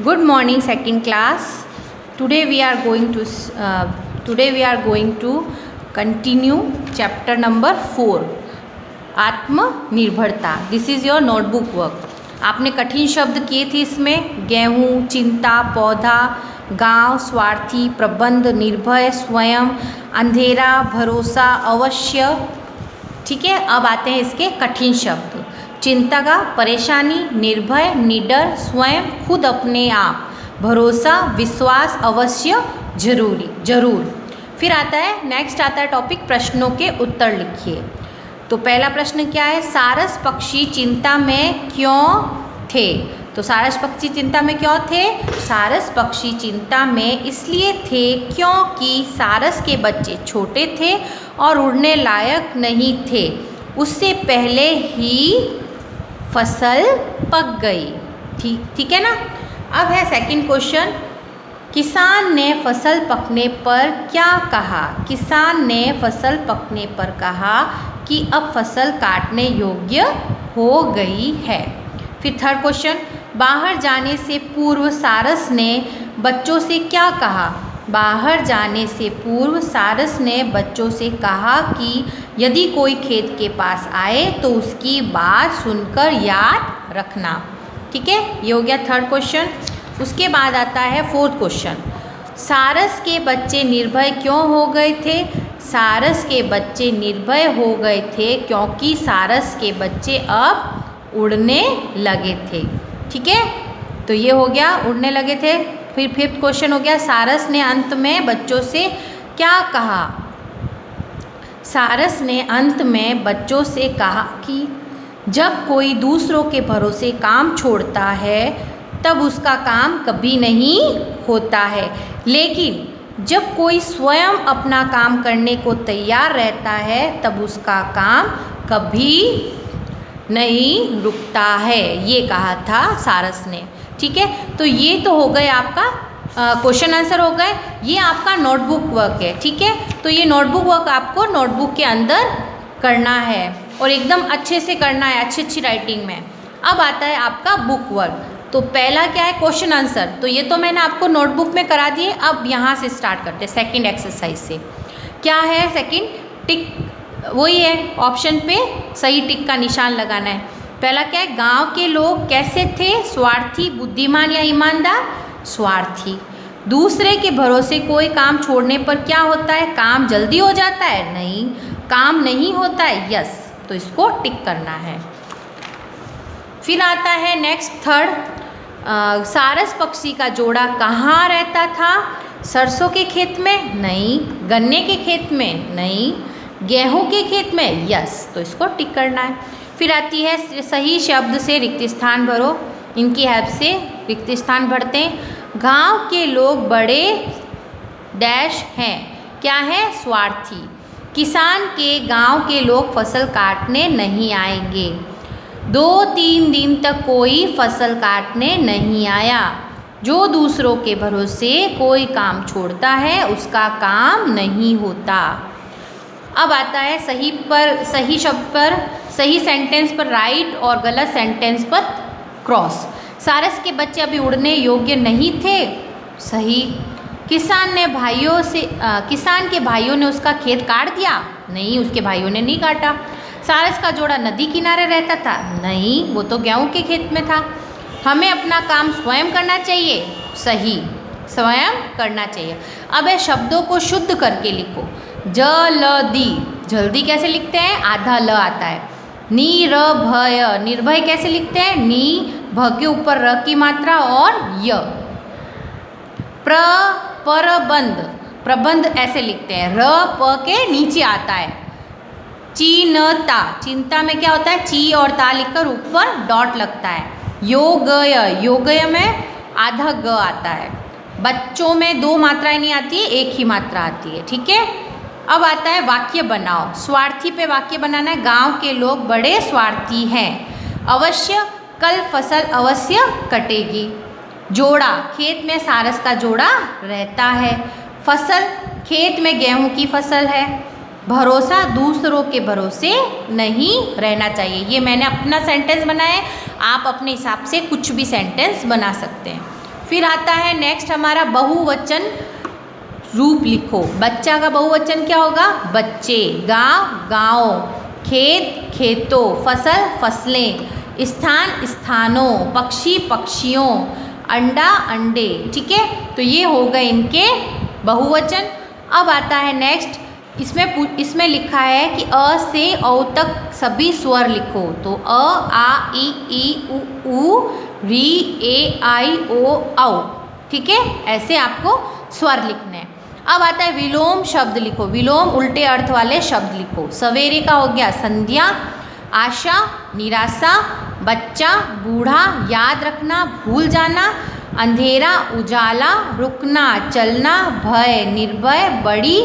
Good morning, second class. Today we are going to continue chapter number 4, आत्मनिर्भरता. This is your notebook work. आपने कठिन शब्द किए थे इसमें, गेहूँ, चिंता, पौधा, गांव, स्वार्थी, प्रबंध, निर्भय, स्वयं, अंधेरा, भरोसा, अवश्य. ठीक है, अब आते हैं इसके कठिन शब्द. चिंता का परेशानी, निर्भय, निडर, स्वयं, खुद अपने आप, भरोसा, विश्वास, अवश्य, जरूर. फिर आता है नेक्स्ट आता है टॉपिक प्रश्नों के उत्तर लिखिए. तो पहला प्रश्न क्या है, सारस पक्षी चिंता में क्यों थे. तो सारस पक्षी चिंता में क्यों थे. सारस पक्षी चिंता में इसलिए थे क्योंकि सारस के बच्चे छोटे थे और उड़ने लायक नहीं थे. उससे पहले ही फसल पक गई. ठीक है ना. अब है सेकंड क्वेश्चन, किसान ने फसल पकने पर क्या कहा. किसान ने फसल पकने पर कहा कि अब फसल काटने योग्य हो गई है. फिर थर्ड क्वेश्चन, बाहर जाने से पूर्व सारस ने बच्चों से क्या कहा. बाहर जाने से पूर्व सारस ने बच्चों से कहा कि यदि कोई खेत के पास आए तो उसकी बात सुनकर याद रखना. ठीक है, ये हो गया थर्ड क्वेश्चन. उसके बाद आता है फोर्थ क्वेश्चन, सारस के बच्चे निर्भय क्यों हो गए थे. सारस के बच्चे निर्भय हो गए थे क्योंकि सारस के बच्चे अब उड़ने लगे थे. ठीक है, तो ये हो गया उड़ने लगे थे. फिर फिफ्थ क्वेश्चन हो गया, सारस ने अंत में बच्चों से क्या कहा. सारस ने अंत में बच्चों से कहा कि जब कोई दूसरों के भरोसे काम छोड़ता है तब उसका काम कभी नहीं होता है, लेकिन जब कोई स्वयं अपना काम करने को तैयार रहता है तब उसका काम कभी नहीं रुकता है. ये कहा था सारस ने. ठीक है, तो ये तो हो गए आपका क्वेश्चन आंसर हो गए. ये आपका नोटबुक वर्क है. ठीक है, तो ये नोटबुक वर्क आपको नोटबुक के अंदर करना है और एकदम अच्छे से करना है, अच्छी राइटिंग में. अब आता है आपका बुक वर्क. तो पहला क्या है, क्वेश्चन आंसर. तो ये तो मैंने आपको नोटबुक में करा दिए. अब यहाँ से स्टार्ट करते हैं सेकेंड एक्सरसाइज से. क्या है सेकेंड, टिक, वही है ऑप्शन पे सही टिक का निशान लगाना है. पहला क्या है, गांव के लोग कैसे थे. स्वार्थी, बुद्धिमान या ईमानदार. स्वार्थी. दूसरे के भरोसे कोई काम छोड़ने पर क्या होता है, काम जल्दी हो जाता है. नहीं, काम नहीं होता है. यस, तो इसको टिक करना है. फिर आता है नेक्स्ट थर्ड, सारस पक्षी का जोड़ा कहाँ रहता था. सरसों के खेत में. नहीं. गन्ने के खेत में. नहीं. गेहूं के खेत में. यस, तो इसको टिक करना है. फिर आती है सही शब्द से रिक्त स्थान भरो. इनकी हेल्प से रिक्त स्थान भरते हैं. गांव के लोग बड़े डैश हैं. क्या है, स्वार्थी. किसान के गांव के लोग फसल काटने नहीं आएंगे. 2-3 दिन तक कोई फसल काटने नहीं आया. जो दूसरों के भरोसे कोई काम छोड़ता है उसका काम नहीं होता. अब आता है सही शब्द पर, सही सेंटेंस पर राइट और गलत सेंटेंस पर क्रॉस. सारस के बच्चे अभी उड़ने योग्य नहीं थे. सही. किसान के भाइयों ने उसका खेत काट दिया. नहीं, उसके भाइयों ने नहीं काटा. सारस का जोड़ा नदी किनारे रहता था. नहीं, वो तो गेहूं के खेत में था. हमें अपना काम स्वयं करना चाहिए. सही, स्वयं करना चाहिए. अब ये शब्दों को शुद्ध करके लिखो. जल्दी, जल्दी कैसे लिखते हैं, आधा ल आता है. निर्भय, निर्भय कैसे लिखते हैं, नी भ के ऊपर र की मात्रा और य. प्रबंध, प्रबंध ऐसे लिखते हैं, र प के नीचे आता है. चिंता, चिंता में क्या होता है, ची और ता लिखकर ऊपर डॉट लगता है. योगय, योगय में आधा ग आता है. बच्चों में 2 मात्राएं नहीं आती है, एक ही मात्रा आती है. ठीक है. अब आता है वाक्य बनाओ. स्वार्थी पे वाक्य बनाना है. गांव के लोग बड़े स्वार्थी हैं. अवश्य, कल फसल अवश्य कटेगी. जोड़ा, खेत में सारस का जोड़ा रहता है. फसल, खेत में गेहूं की फसल है. भरोसा, दूसरों के भरोसे नहीं रहना चाहिए. ये मैंने अपना सेंटेंस बनाया है, आप अपने हिसाब से कुछ भी सेंटेंस बना सकते हैं. फिर आता है नेक्स्ट हमारा बहुवचन रूप लिखो। बच्चा का बहुवचन क्या होगा? बच्चे। गांव गांव, खेत खेतों, फसल फसलें, स्थान स्थानों, पक्षी पक्षियों, अंडा अंडे। ठीक है, तो ये हो गए इनके बहुवचन। अब आता है नेक्स्ट, इसमें लिखा है कि अ से औ तक सभी स्वर लिखो। तो अ आ इ ई उ री ए आई ओ औ। ठीक है, ऐसे आपको स्वर लिखने हैं। अब आता है विलोम शब्द लिखो। विलोम उल्टे अर्थ वाले शब्द लिखो। सवेरे का हो गया संध्या, आशा निराशा, बच्चा बूढ़ा, याद रखना भूल जाना, अंधेरा उजाला, रुकना चलना, भय निर्भय, बड़ी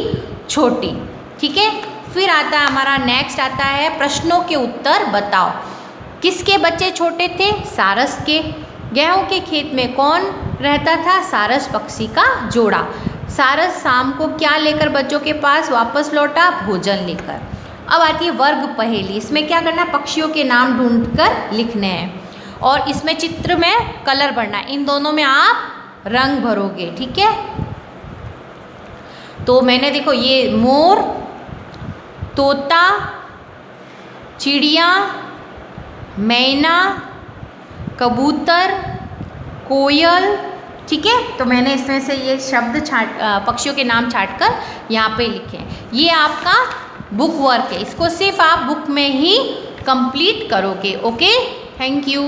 छोटी। ठीक है, फिर आता है हमारा नेक्स्ट आता है प्रश्नों के उत्तर बताओ। किसके बच्चे छोटे थे? सारस के। गेहूं के खेत में कौन रहता था? सारस पक्षी का जोड़ा। सारस शाम को क्या लेकर बच्चों के पास वापस लौटा? भोजन लेकर। अब आती है वर्ग पहेली। इसमें क्या करना है? पक्षियों के नाम ढूंढकर लिखने हैं और इसमें चित्र में कलर भरना है। इन दोनों में आप रंग भरोगे। ठीक है, तो मैंने देखो ये मोर, तोता, चिड़िया, मैना, कबूतर, कोयल। ठीक है, तो मैंने इसमें से ये शब्द पक्षियों के नाम छाट कर यहाँ पे लिखे। ये आपका बुक वर्क है, इसको सिर्फ आप बुक में ही कंप्लीट करोगे। Okay, thank you.